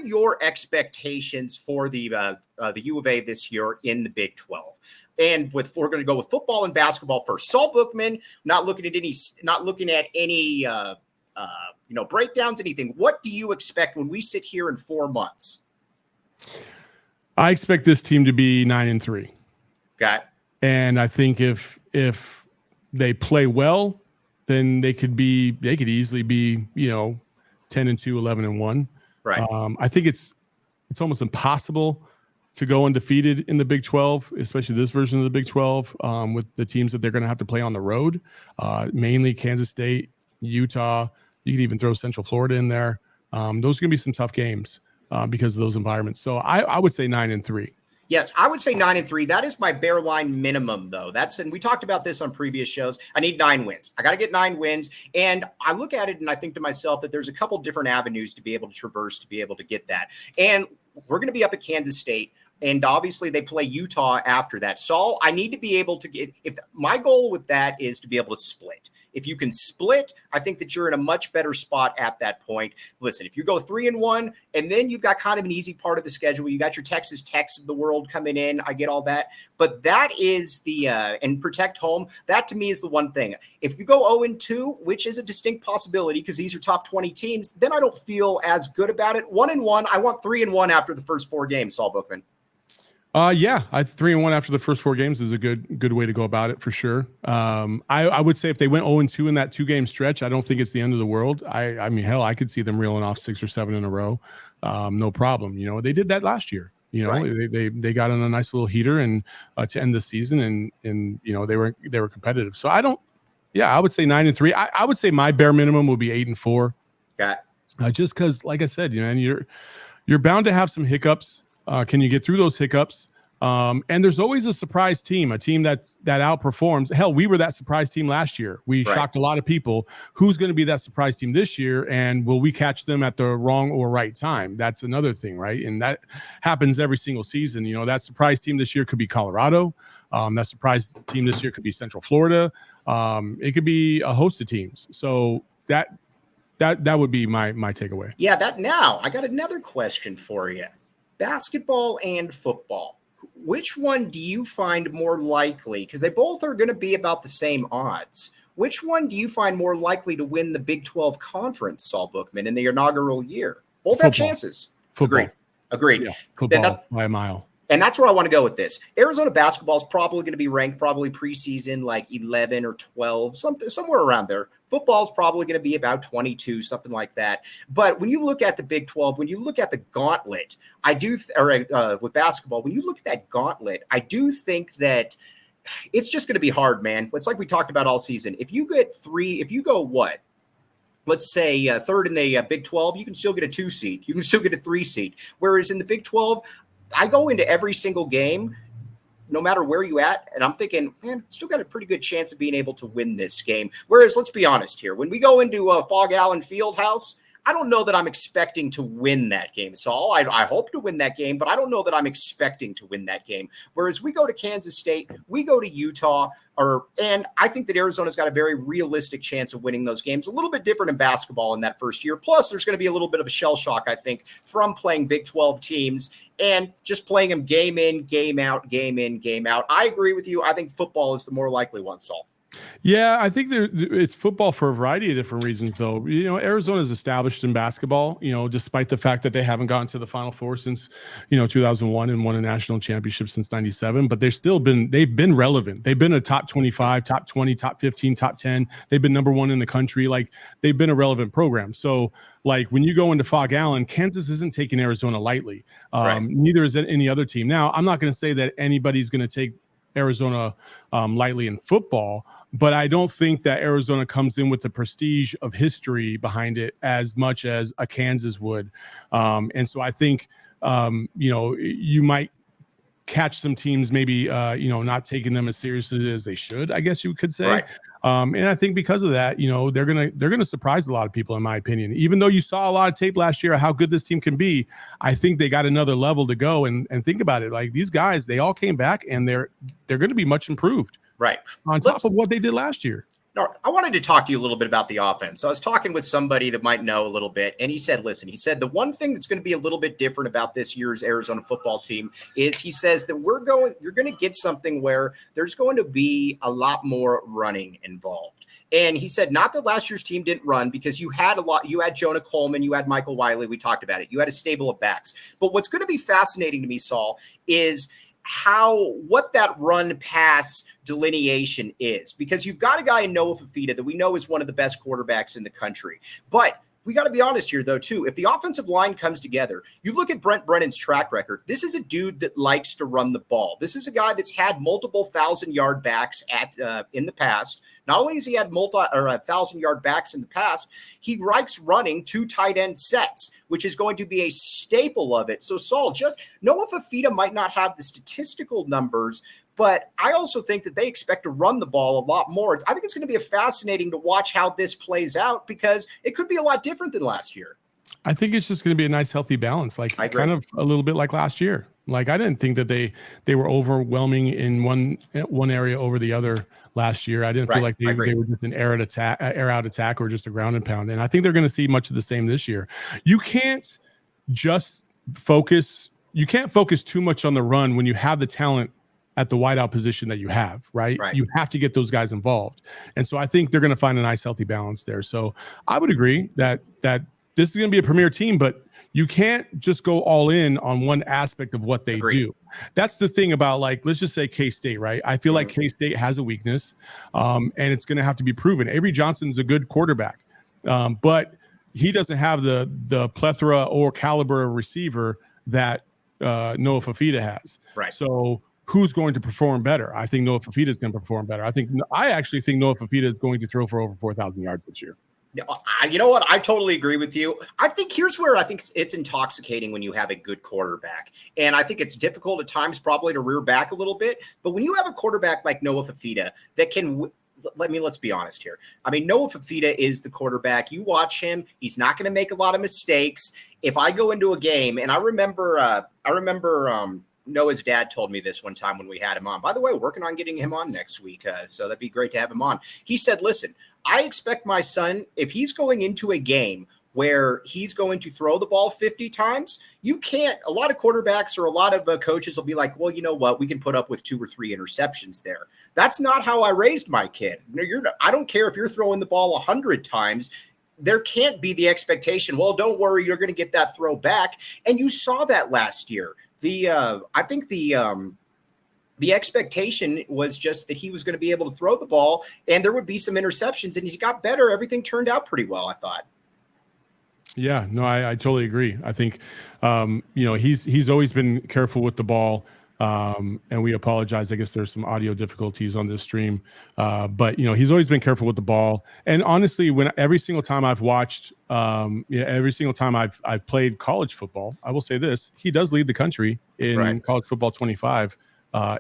your expectations for the U of A this year in the Big 12? And we're going to go with football and basketball first. Saul Bookman, not looking at any breakdowns, anything. What do you expect when we sit here in 4 months? I expect this team to be 9-3. Got it. And I think if they play well, then they could easily be 10-2, 11-1. Right. I think it's almost impossible to go undefeated in the Big 12, especially this version of the Big 12, with the teams that they're going to have to play on the road, mainly Kansas State, Utah. You could even throw Central Florida in there. Those are going to be some tough games because of those environments. So I would say 9-3. Yes, I would say 9-3. That is my bare line minimum, though. And we talked about this on previous shows. I need 9 wins. I got to get 9 wins. And I look at it and I think to myself that there's a couple different avenues to be able to traverse to be able to get that. And we're going to be up at Kansas State. And obviously they play Utah after that. Saul, I need to be able to get, if my goal with that is to be able to split. If you can split, I think that you're in a much better spot at that point. Listen, if you go 3-1, and then you've got kind of an easy part of the schedule, you got your Texas Techs of the world coming in. I get all that, but that is and protect home. That to me is the one thing. If you go 0-2, which is a distinct possibility because these are top 20 teams, then I don't feel as good about it. 1-1, I want 3-1 after the first 4 games, Saul Bookman. 3-1 after the first 4 games is a good way to go about it for sure. I would say if they went 0-2 in that 2-game stretch, I don't think it's the end of the world. I mean, hell, I could see them reeling off 6 or 7 in a row. No problem. They did that last year. Right. They got on a nice little heater and to end the season and they were competitive. So I would say 9-3. I would say my bare minimum would be 8-4. Got just because, like I said, and you're bound to have some hiccups. Can you get through those hiccups? And there's always a surprise team, a team that outperforms. Hell, we were that surprise team last year. We shocked a lot of people. Who's going to be that surprise team this year? And will we catch them at the wrong or right time? That's another thing, right? And that happens every single season. That surprise team this year could be Colorado. That surprise team this year could be Central Florida. It could be a host of teams. So that would be my takeaway. Yeah, now I got another question for you. Basketball and football. Which one do you find more likely? Because they both are going to be about the same odds. Which one do you find more likely to win the Big 12 conference, Saul Bookman, in the inaugural year? Both have chances. Football. Agreed. Yeah, football by a mile. And that's where I want to go with this. Arizona basketball is probably going to be ranked preseason like 11 or 12, somewhere around there. Football is probably going to be about 22, something like that. But when you look at the Big 12, when you look at the gauntlet, with basketball, when you look at that gauntlet, I do think that it's just going to be hard, man. It's like we talked about all season. If you go let's say third in the Big 12, you can still get a 2 seed. You can still get a 3 seed. Whereas in the Big 12, I go into every single game, no matter where you at, and I'm thinking, man, still got a pretty good chance of being able to win this game. Whereas, let's be honest here, when we go into Fog Allen Fieldhouse, I don't know that I'm expecting to win that game, Saul. I hope to win that game, but I don't know that I'm expecting to win that game. Whereas we go to Kansas State, we go to Utah, and I think that Arizona's got a very realistic chance of winning those games. A little bit different in basketball in that first year. Plus, there's going to be a little bit of a shell shock, I think, from playing Big 12 teams and just playing them game in, game out, game in, game out. I agree with you. I think football is the more likely one, Saul. Yeah, I think it's football for a variety of different reasons, though. Arizona is established in basketball, despite the fact that they haven't gotten to the Final Four since, 2001 and won a national championship since 97. But they've been relevant. They've been a top 25, top 20, top 15, top 10. They've been number 1 in the country. Like, they've been a relevant program. So, like, when you go into Fog Allen, Kansas isn't taking Arizona lightly. Neither is any other team. Now, I'm not going to say that anybody's going to take Arizona lightly in football, but I don't think that Arizona comes in with the prestige of history behind it as much as a Kansas would. And so I think, you might catch some teams maybe, not taking them as seriously as they should, I guess you could say. Right. And I think because of that, they're gonna surprise a lot of people, in my opinion. Even though you saw a lot of tape last year of how good this team can be, I think they got another level to go. And think about it, like, these guys, they all came back and they're going to be much improved. Right. On top of what they did last year. No, I wanted to talk to you a little bit about the offense. So I was talking with somebody that might know a little bit, and he said, listen, he said the one thing that's going to be a little bit different about this year's Arizona football team is he says that you're going to get something where there's going to be a lot more running involved. And he said, not that last year's team didn't run, because you had Jonah Coleman, you had Michael Wiley, we talked about it. You had a stable of backs. But what's going to be fascinating to me, Saul, is what that run pass delineation is, because you've got a guy in Noah Fafita that we know is one of the best quarterbacks in the country. But we got to be honest here, though, too. If the offensive line comes together, you look at Brent Brennan's track record. This is a dude that likes to run the ball. This is a guy that's had multiple 1,000-yard backs in the past. Not only has he had 1,000-yard backs in the past, he likes running 2 tight end sets, which is going to be a staple of it. So, Saul, just Noah Fafita might not have the statistical numbers, but I also think that they expect to run the ball a lot more. I think it's going to be fascinating to watch how this plays out, because it could be a lot different than last year. I think it's just going to be a nice, healthy balance, like kind of a little bit like last year. Like, I didn't think that they were overwhelming in one area over the other last year. I didn't feel like they were just an air out attack or just a ground and pound. And I think they're going to see much of the same this year. You can't focus too much on the run when you have the talent at the wideout position that you have, right? You have to get those guys involved. And so I think they're going to find a nice, healthy balance there. So I would agree that this is going to be a premier team, but you can't just go all in on one aspect of what they do. That's the thing about, like, let's just say K-State, right? I feel like K-State has a weakness, and it's going to have to be proven. Avery Johnson's a good quarterback, but he doesn't have the plethora or caliber of receiver that Noah Fafita has. So who's going to perform better? I think Noah Fafita is going to perform better. I actually think Noah Fafita is going to throw for over 4,000 yards this year. You know what? I totally agree with you. I think here's where I think it's intoxicating when you have a good quarterback. And I think it's difficult at times probably to rear back a little bit. But when you have a quarterback like Noah Fafita that can let's be honest here. I mean, Noah Fafita is the quarterback. You watch him. He's not going to make a lot of mistakes. If I go into a game, and I remember Noah's dad told me this one time when we had him on. By the way, working on getting him on next week, so that'd be great to have him on. He said, listen, I expect my son, if he's going into a game where he's going to throw the ball 50 times, a lot of quarterbacks or a lot of coaches will be like, well, you know what, we can put up with 2 or 3 interceptions there. That's not how I raised my kid. I don't care if you're throwing the ball 100 times. There can't be the expectation, well, don't worry, you're going to get that throw back. And you saw that last year. I think the expectation was just that he was going to be able to throw the ball and there would be some interceptions, and he's got better. Everything turned out pretty well, I thought. Yeah, no, I totally agree. I think, he's always been careful with the ball. And we apologize. I guess there's some audio difficulties on this stream. But he's always been careful with the ball. And honestly, every single time I've watched, every single time I've played college football, I will say this: he does lead the country in college football 25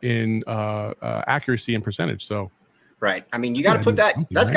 in accuracy and percentage. So, right. I mean, you got to put that. That's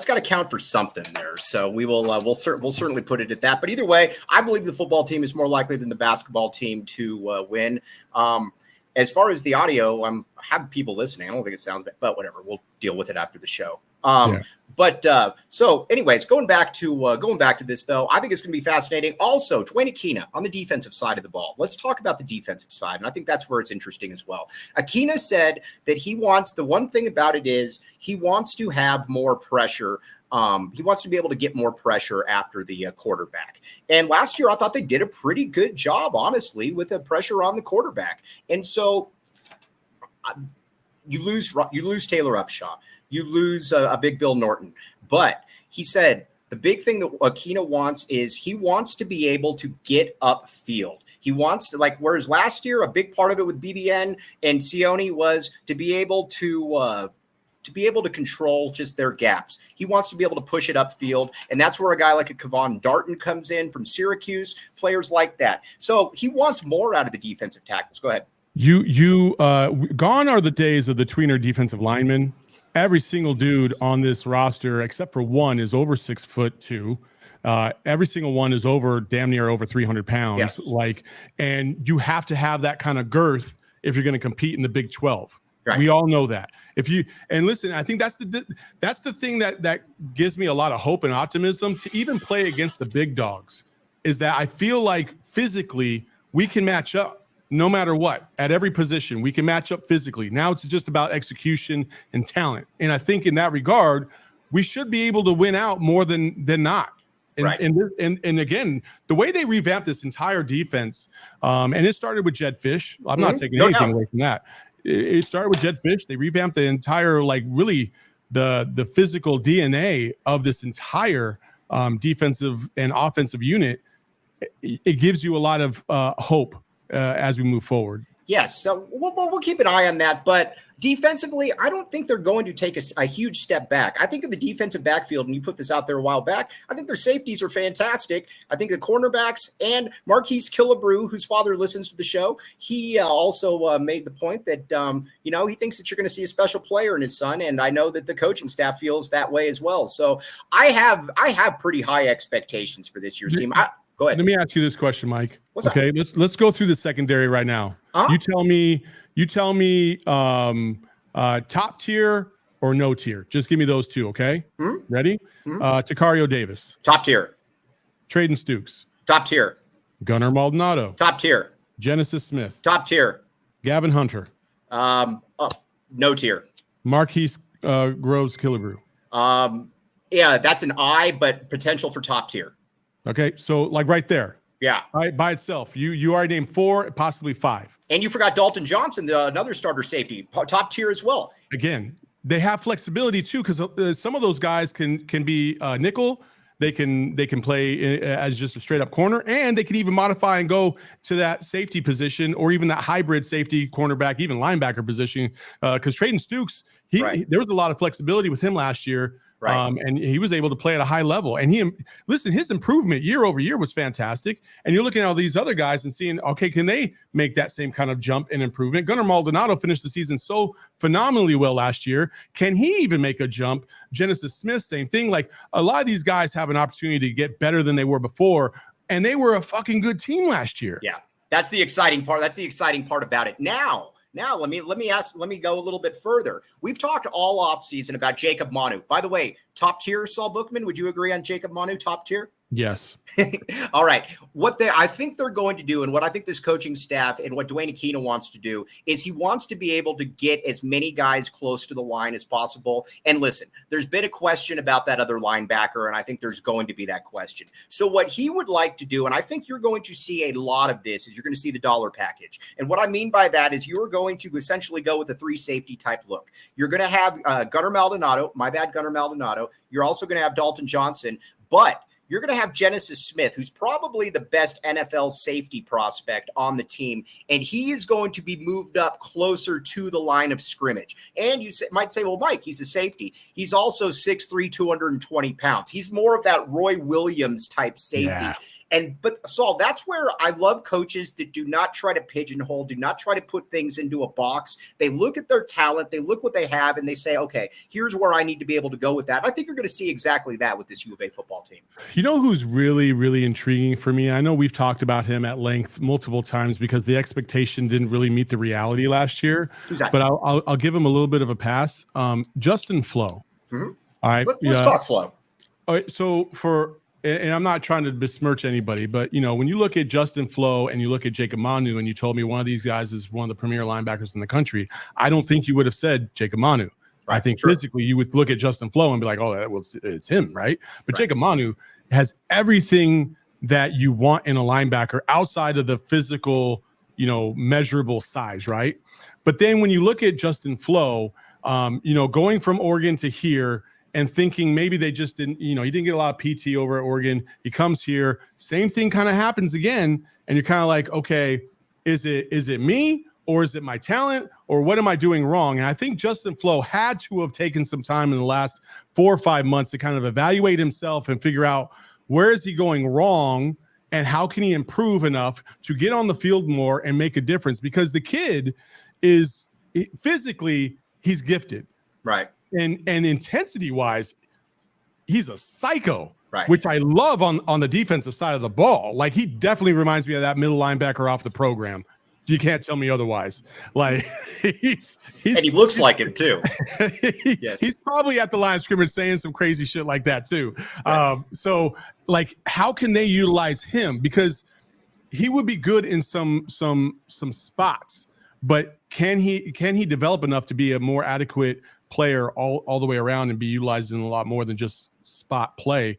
got to count for something there. So we'll certainly put it at that. But either way, I believe the football team is more likely than the basketball team to win. As far as the audio, I have people listening. I don't think it sounds bad, but whatever. We'll deal with it after the show. But so anyways, going back to this, though, I think it's going to be fascinating. Also, Dwayne Akina on the defensive side of the ball. Let's talk about the defensive side. And I think that's where it's interesting as well. Akina said that the one thing about it is he wants to have more pressure. He wants to be able to get more pressure after the quarterback. And last year, I thought they did a pretty good job, honestly, with the pressure on the quarterback. And so you lose Taylor Upshaw. You lose a big Bill Norton. But he said the big thing that Akina wants is he wants to be able to get upfield. He wants to, whereas last year, a big part of it with BBN and Sione was to be able to control just their gaps. He wants to be able to push it upfield, and that's where a guy like a Kevon Darton comes in from Syracuse, players like that. So he wants more out of the defensive tackles. Go ahead. Gone are the days of the tweener defensive linemen. Every single dude on this roster, except for one, is over 6'2". Every single one is damn near over 300 pounds. Yes. And you have to have that kind of girth if you're going to compete in the Big 12. Right. We all know that. And listen, I think that's the thing that gives me a lot of hope and optimism to even play against the big dogs, is that I feel like physically we can match up no matter what. At every position we can match up physically. Now it's just about execution and talent. And I think in that regard, we should be able to win out more than not. And, right. and again, the way they revamped this entire defense, and it started with Jed Fish. I'm not taking anything away from that. It started with Jed Fish. They revamped the entire, like, really the physical DNA of this entire defensive and offensive unit. It gives you a lot of hope as we move forward. Yes, so we'll keep an eye on that. But defensively, I don't think they're going to take a huge step back. I think of the defensive backfield, and you put this out there a while back, I think their safeties are fantastic. I think the cornerbacks and Marquise Killebrew, whose father listens to the show, he also made the point that, he thinks that you're going to see a special player in his son, and I know that the coaching staff feels that way as well. So I have pretty high expectations for this year's team. Go ahead. Let me ask you this question, Mike. What's okay, up? let's go through the secondary right now. You tell me top tier or no tier. Just give me those two, okay? Ready? Takario Davis. Top tier. Traden Stukes. Top tier. Gunnar Maldonado. Top tier. Genesis Smith. Top tier. Gavin Hunter. No tier. Marquise Groves Killebrew. Yeah, that's an I, but potential for top tier. Okay, so like right there. Yeah. Right, by itself. You already named 4, possibly 5. And you forgot Dalton Johnson, another starter safety, top tier as well. Again, they have flexibility too, because some of those guys can be nickel. They can play as just a straight up corner, and they can even modify and go to that safety position, or even that hybrid safety, cornerback, even linebacker position. Because Traden Stukes, there was a lot of flexibility with him last year. Right. And he was able to play at a high level. And his improvement year over year was fantastic. And you're looking at all these other guys and seeing, okay, can they make that same kind of jump and improvement? Gunnar Maldonado finished the season so phenomenally well last year. Can he even make a jump? Genesis Smith, same thing. Like, a lot of these guys have an opportunity to get better than they were before. And they were a fucking good team last year. Yeah. That's the exciting part. That's the exciting part about it. Now, let me go a little bit further. We've talked all offseason about Jacob Manu. By the way, top tier, Saul Bookman, would you agree on Jacob Manu, top tier? Yes. All right. I think they're going to do, and what I think this coaching staff and what Dwayne Aquino wants to do, is he wants to be able to get as many guys close to the line as possible. And listen, there's been a question about that other linebacker, and I think there's going to be that question. So what he would like to do, and I think you're going to see a lot of this, is you're going to see the dollar package. And what I mean by that is you're going to essentially go with a 3 safety type look. You're going to have Gunnar Maldonado. You're also going to have Dalton Johnson, but you're going to have Genesis Smith, who's probably the best NFL safety prospect on the team, and he is going to be moved up closer to the line of scrimmage. And you might say, well, Mike, he's a safety. He's also 6'3", 220 pounds. He's more of that Roy Williams type safety. Yeah. But Saul, that's where I love coaches that do not try to pigeonhole, do not try to put things into a box. They look at their talent, they look what they have, and they say, okay, here's where I need to be able to go with that. I think you're going to see exactly that with this U of A football team. You know who's really, really intriguing for me? I know we've talked about him at length multiple times because the expectation didn't really meet the reality last year. Who's that? But I'll give him a little bit of a pass. Justin Flo. Mm-hmm. All right. Let's talk Flo. All right, so and I'm not trying to besmirch anybody, but, when you look at Justin Flo and you look at Jacob Manu and you told me one of these guys is one of the premier linebackers in the country, I don't think you would have said Jacob Manu. Right, I think physically you would look at Justin Flo and be like, oh, it's him, right? But Jacob Manu has everything that you want in a linebacker outside of the physical, measurable size, right? But then when you look at Justin Flo, going from Oregon to here, and thinking maybe they just didn't, he didn't get a lot of PT over at Oregon. He comes here, same thing kind of happens again. And you're kind of like, okay, is it me, or is it my talent, or what am I doing wrong? And I think Justin Flo had to have taken some time in the last 4 or 5 months to kind of evaluate himself and figure out where is he going wrong and how can he improve enough to get on the field more and make a difference, because the kid is physically, he's gifted. Right. And intensity wise, he's a psycho, right? Which I love on the defensive side of the ball. Like, he definitely reminds me of that middle linebacker off the program. You can't tell me otherwise. Like he's and he looks like him too. Yes. He's probably at the line of scrimmage saying some crazy shit like that too. Right. So like, how can they utilize him? Because he would be good in some spots, but can he develop enough to be a more adequate player all the way around and be utilized in a lot more than just spot play?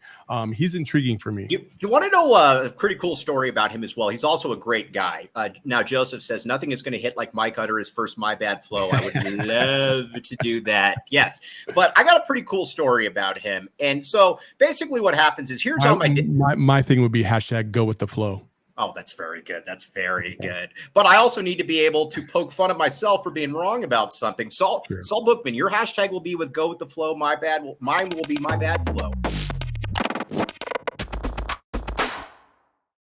He's intriguing for me. You want to know a pretty cool story about him as well? He's also a great guy. Now, Joseph says nothing is going to hit like Mike Utter's first My Bad flow. I would love to do that. Yes. But I got a pretty cool story about him. And so basically what happens is here's how my thing would be hashtag go with the flow. Oh, that's very good. That's very good. But I also need to be able to poke fun at myself for being wrong about something. Saul Bookman, your hashtag will be with go with the flow. Mine will be My Bad flow.